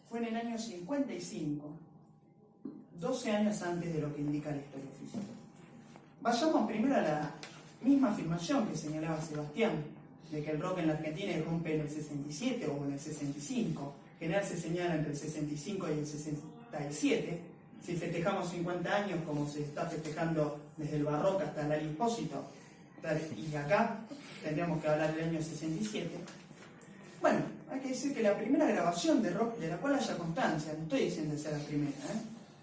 fue en el año 55, 12 años antes de lo que indica la historia oficial. Vayamos primero a la misma afirmación que señalaba Sebastián, de que el rock en la Argentina irrumpe en el 67 o en el 65. En general se señala entre el 65 y el 67. Si festejamos 50 años, como se está festejando desde el barroco hasta el Lali Espósito, y acá tendríamos que hablar del año 67. Bueno, hay que decir que la primera grabación de rock, de la cual haya constancia, no estoy diciendo que sea la primera,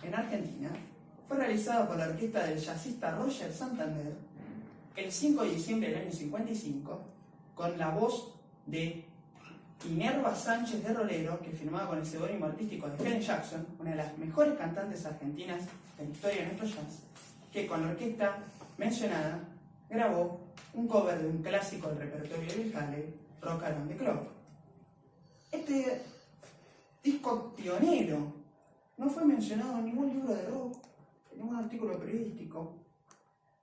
en Argentina, fue realizada por la orquesta del jazzista Roger Santander el 5 de diciembre del año 55, con la voz de Minerva Sánchez de Rolero, que firmaba con el seudónimo artístico de Helen Jackson, una de las mejores cantantes argentinas de la historia de nuestro jazz, que con la orquesta mencionada grabó un cover de un clásico del repertorio de Bill Haley, Rock Around the Clock. Este disco pionero no fue mencionado en ningún libro de rock, en ningún artículo periodístico,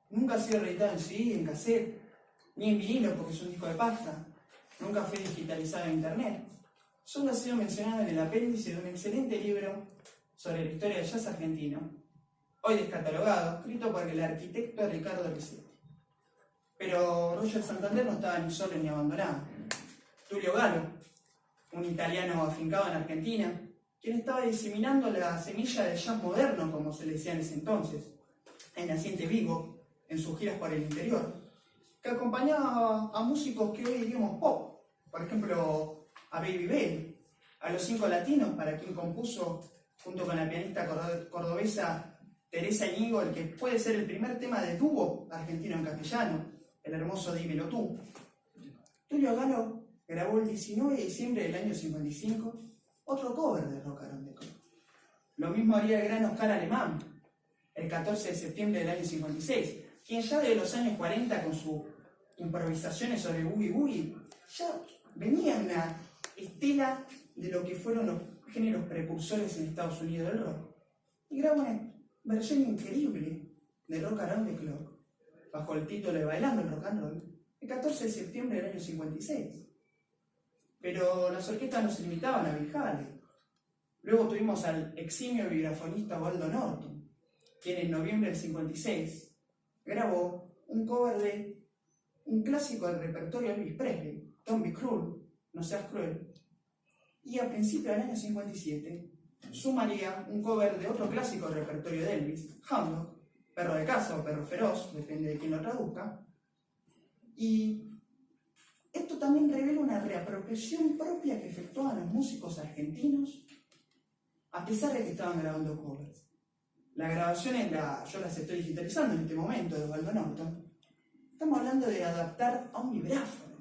nunca ha sido reeditado en CD, en cassette, ni en vinilo porque es un disco de pasta, nunca fue digitalizado en internet, solo ha sido mencionado en el apéndice de un excelente libro sobre la historia del jazz argentino, hoy descatalogado, escrito por el arquitecto Ricardo Ricetti. Pero Roger Santander no estaba ni solo ni abandonado. Tulio Galo, un italiano afincado en Argentina, quien estaba diseminando la semilla del jazz moderno, como se le decía en ese entonces, en naciente vivo, en sus giras por el interior, que acompañaba a músicos que hoy diríamos pop, por ejemplo, a Baby Bell, a Los Cinco Latinos, para quien compuso, junto con la pianista cordobesa Teresa Íñigo, el que puede ser el primer tema de dúo argentino en castellano, el hermoso Dímelo Tú. Tulio Galo grabó el 19 de diciembre del año 55 otro cover de Rock Around the Clock. Lo mismo haría el gran Oscar Alemán, el 14 de septiembre del año 56, quien ya de los años 40 con sus improvisaciones sobre Boogie Boogie, ya venía una estela de lo que fueron los géneros precursores en Estados Unidos del rock. Y grabó una versión increíble de Rock Around the Clock, bajo el título de Bailando el Rock and Roll, el 14 de septiembre del año 56. Pero las orquestas no se limitaban a Bill Haley. Luego tuvimos al eximio vibrafonista Waldo Norton, quien en noviembre del 56 grabó un cover de un clásico del repertorio de Elvis Presley, Don't Be Cruel, No Seas Cruel. Y a principios del año 57 sumaría un cover de otro clásico del repertorio de Elvis, Hound Dog, Perro de Casa o Perro Feroz, depende de quién lo traduzca. Y esto también revela una reapropiación propia que efectuaban los músicos argentinos, a pesar de que estaban grabando covers. La grabación yo las estoy digitalizando en este momento de Waldo Norton. Estamos hablando de adaptar a un vibráfono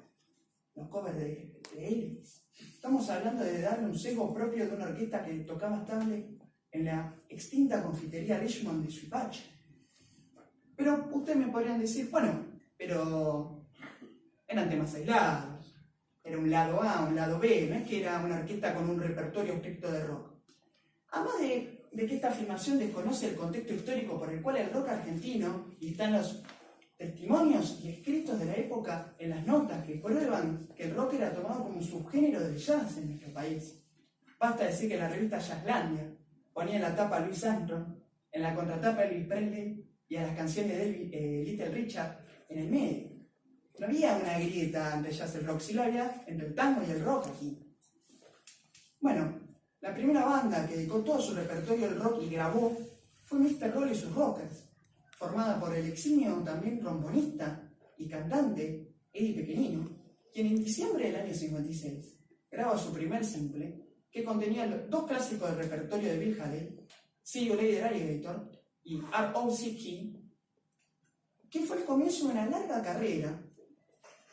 los covers de Elvis. Estamos hablando de darle un sesgo propio de una orquesta que tocaba estable en la extinta confitería Richmond de Suipacha. Pero ustedes me podrían decir, bueno, pero eran temas aislados, era un lado A, un lado B, no es que era una orquesta con un repertorio estricto de rock. Además de que esta afirmación desconoce el contexto histórico por el cual el rock argentino, y están los testimonios y escritos de la época en las notas que prueban que el rock era tomado como un subgénero del jazz en nuestro país. Basta decir que la revista Jazzlandia ponía en la tapa a Louis Armstrong, en la contratapa Elvis Presley y a las canciones de Little Richard en el medio. No había una grieta entre jazz y el rock, sí lo había entre el tango y el rock aquí. Bueno, la primera banda que dedicó todo su repertorio al rock y grabó fue Mr. Roll y sus Rockers, formada por el eximio también trombonista y cantante Eddie Pequenino, quien en diciembre del año 56 graba su primer simple, que contenía dos clásicos del repertorio de Bill Haley, See You Later Alligator y R.O.C. que fue el comienzo de una larga carrera,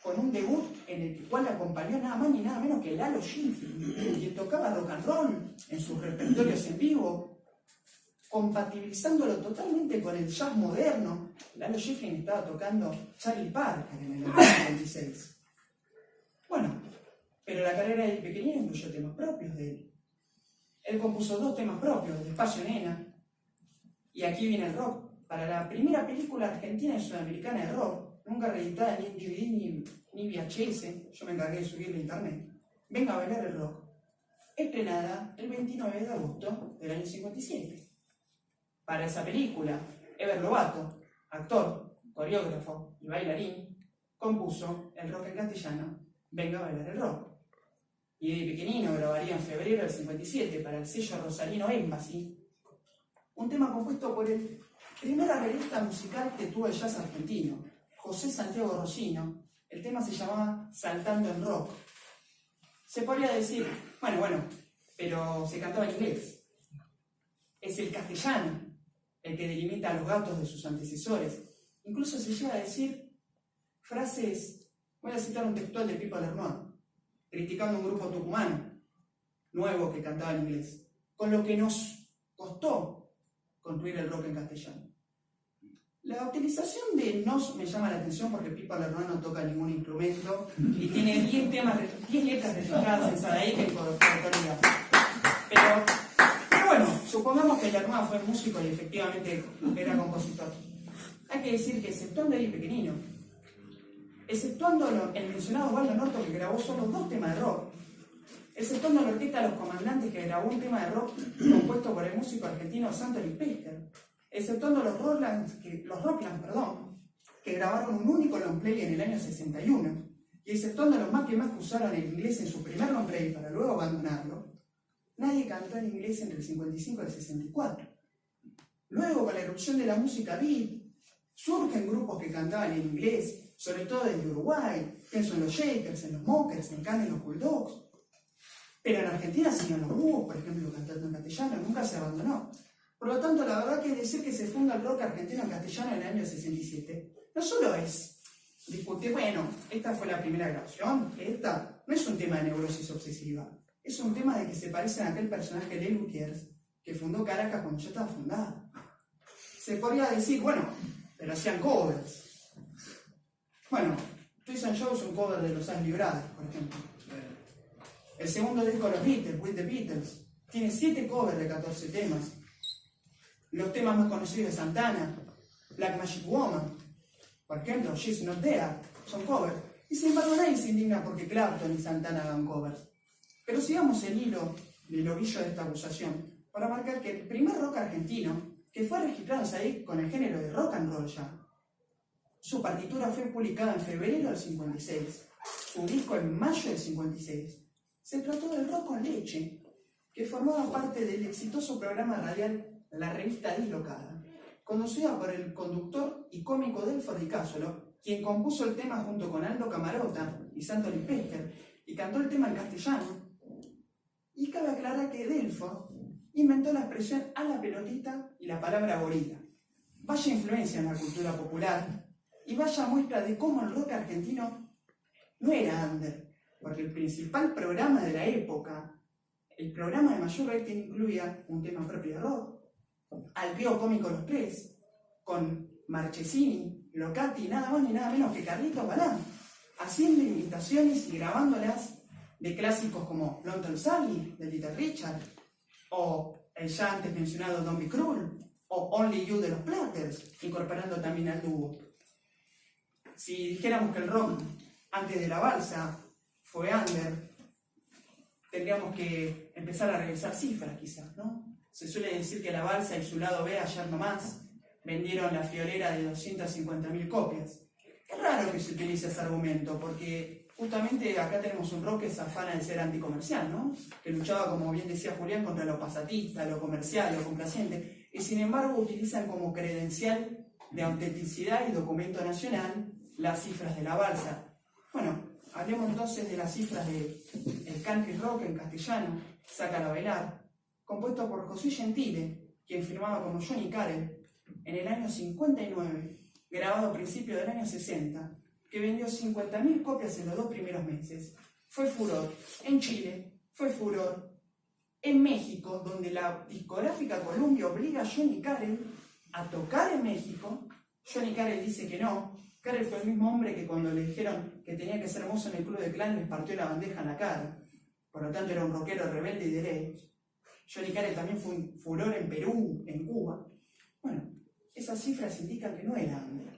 con un debut en el cual acompañó nada más ni nada menos que Lalo Schifrin, quien tocaba rock and roll en sus repertorios en vivo, compatibilizándolo totalmente con el jazz moderno. Lalo Schifrin estaba tocando Charlie Parker en el año 56. Bueno, pero la carrera de Pequeñino incluyó temas propios de él. Él compuso dos temas propios, Despacio Nena, y Aquí Viene el Rock, para la primera película argentina y sudamericana de rock, nunca reeditada ni en DVD ni VHS, yo me encargué de subirla a internet. Venga a bailar el rock. estrenada el 29 de agosto del año 57. Para esa película, Ever Lovato, actor, coreógrafo y bailarín, compuso el rock en castellano Venga a bailar el rock. Y de pequeñino grabaría en febrero del 57 para el sello rosarino Embassy un tema compuesto por el primer arreglista musical que tuvo el jazz argentino, José Santiago Rossino. El tema se llamaba Saltando en Rock. Se podría decir, bueno, pero se cantaba en inglés. Es el castellano el que delimita a los gatos de sus antecesores. Incluso se llega a decir frases, voy a citar un textual de Pipo Lernois, criticando a un grupo tucumano nuevo que cantaba en inglés, con lo que nos costó construir el rock en castellano. La utilización de nos me llama la atención porque Pipo Lernois no toca ningún instrumento y tiene 10 letras registradas en Sadaíque en coautoría. Pero bueno, supongamos que Lernois fue músico y efectivamente era compositor. Hay que decir que exceptuando Eddie Pequenino, exceptuando el mencionado Osvaldo Norto que grabó solo 2 temas de rock, exceptuando la orquesta Los Comandantes que grabó un tema de rock compuesto por el músico argentino Santo Lipesker, exceptuando los Rocklands, que grabaron un único long play en el año 61, y exceptuando los más que usaron el inglés en su primer long play para luego abandonarlo, nadie cantó en inglés entre el 55 y el 64. Luego, con la erupción de la música beat, surgen grupos que cantaban en inglés, sobre todo desde Uruguay. Pienso en los Shakers, en los Mockers, en Can, en los Bulldogs. Pero en Argentina siguieron los Búhos, por ejemplo, cantando en castellano, nunca se abandonó. Por lo tanto, la verdad que decir que se funda el rock argentino en castellano en el año 67 no solo es discutir, bueno, esta fue la primera grabación, esta no es un tema de neurosis obsesiva, es un tema de que se parecen a aquel personaje de Lutiers que fundó Caracas cuando ya estaba fundada. Se podría decir, bueno, pero hacían covers. Bueno, Twist and Show es un cover de los Ashley Brothers, por ejemplo. El segundo disco de los Beatles, With the Beatles, tiene 7 covers de 14 temas. Los temas más conocidos de Santana, Black Magic Woman, por ejemplo, She's Not There, son covers. Y sin embargo nadie se indigna porque Clapton y Santana hagan covers. Pero sigamos el hilo del ovillo de esta acusación para marcar que el primer rock argentino, que fue registrado ahí con el género de rock and roll ya, su partitura fue publicada en febrero del 56, su disco en mayo del 56. Se trató del Rock con Leche, que formaba parte del exitoso programa radial La Revista Dislocada, conducida por el conductor y cómico Delfo Di Cásolo, quien compuso el tema junto con Aldo Camarota y Santo Lipesker, y cantó el tema en castellano. Y cabe aclarar que Delfo inventó la expresión a la pelotita y la palabra gorila. Vaya influencia en la cultura popular y vaya muestra de cómo el rock argentino no era under, porque el principal programa de la época, el programa de mayor rating, incluía un tema propio de rock, al trío cómico Los Tres, con Marchesini, Locati, nada más ni nada menos que Carlitos Balán, haciendo imitaciones y grabándolas de clásicos como London Sally, de Little Richard, o el ya antes mencionado Don't Be Cruel, o Only You de los Platters, incorporando también al dúo. Si dijéramos que el rock antes de la balsa fue under, tendríamos que empezar a revisar cifras quizás, ¿no? Se suele decir que la balsa y su lado B, ayer nomás, vendieron la friolera de 250.000 copias. Es raro que se utilice ese argumento, porque justamente acá tenemos un rock que se afana de ser anticomercial, ¿no? Que luchaba, como bien decía Julián, contra lo pasatista, lo comercial, lo complaciente, y sin embargo utilizan como credencial de autenticidad y documento nacional las cifras de la balsa. Bueno, hablemos entonces de las cifras del country rock en castellano, Sácalo a bailar, compuesto por José Gentile, quien firmaba como Johnny Carey, en el año 59, grabado a principios del año 60, que vendió 50.000 copias en los 2 primeros meses. Fue furor en Chile, fue furor en México, donde la discográfica Columbia obliga a Johnny Carey a tocar en México. Johnny Carey dice que no. Carey fue el mismo hombre que cuando le dijeron que tenía que ser mozo en el Club de Clan les partió la bandeja en la cara. Por lo tanto era un rockero rebelde y de ley. Johnny Carey también fue un furor en Perú, en Cuba. Bueno, esas cifras indican que no era under.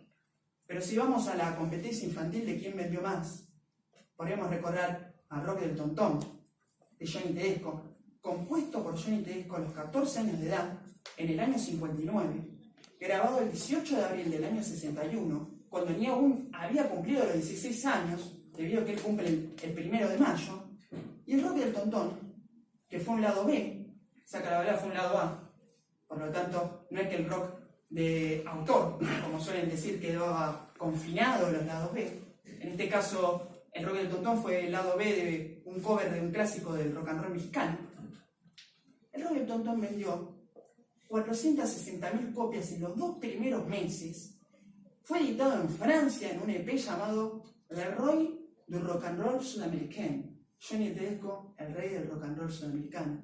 Pero si vamos a la competencia infantil de quién vendió más, podríamos recordar a Rock del Tontón, de Johnny Tedesco, compuesto por Johnny Tedesco a los 14 años de edad, en el año 59, grabado el 18 de abril del año 61, cuando ni aún había cumplido los 16 años, debido a que él cumple el 1 de mayo, y el rock del Tontón, que fue un lado B, Saca la Bala fue un lado A, por lo tanto, no es que el rock de autor, como suelen decir, quedaba confinado en los lados B. En este caso, el rock del Tontón fue el lado B de un cover de un clásico del rock and roll mexicano. El rock del Tontón vendió 460.000 copias en los 2 primeros meses. Fue editado en Francia en un EP llamado Le Roi du Rock and Roll Sudamericano. Johnny Tedesco, el rey del rock and roll sudamericano.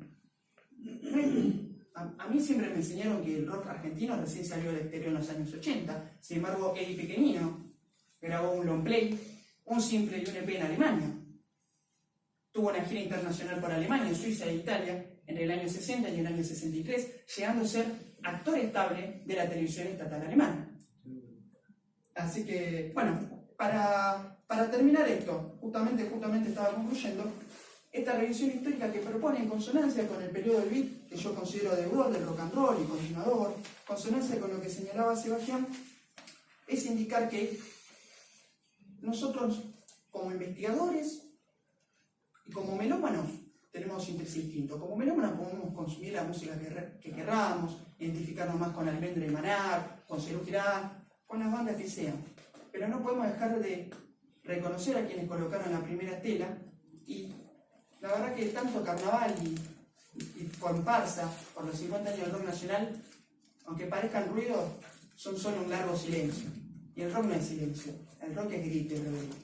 A mí siempre me enseñaron que el rock argentino recién salió al exterior en los años 80. Sin embargo, Eddie Pequeñino grabó un long play, un simple y un EP en Alemania. Tuvo una gira internacional por Alemania, Suiza e Italia en el año 60 y el año 63, llegando a ser actor estable de la televisión estatal alemana. Así que, bueno, para terminar esto, justamente estaba concluyendo, esta revisión histórica que propone en consonancia con el periodo del beat, que yo considero deudor del rock and roll y continuador, consonancia con lo que señalaba Sebastián, es indicar que nosotros, como investigadores y como melómanos, tenemos interés distinto. Como melómanos podemos consumir la música que querramos, identificarnos más con Almendra y Manar, con Cerú Girán, con las bandas que sean. Pero no podemos dejar de reconocer a quienes colocaron la primera tela, y la verdad que tanto carnaval y comparsa por los 50 años del rock nacional, aunque parezcan ruidos, son solo un largo silencio. Y el rock no es silencio, el rock es grito y rebelde.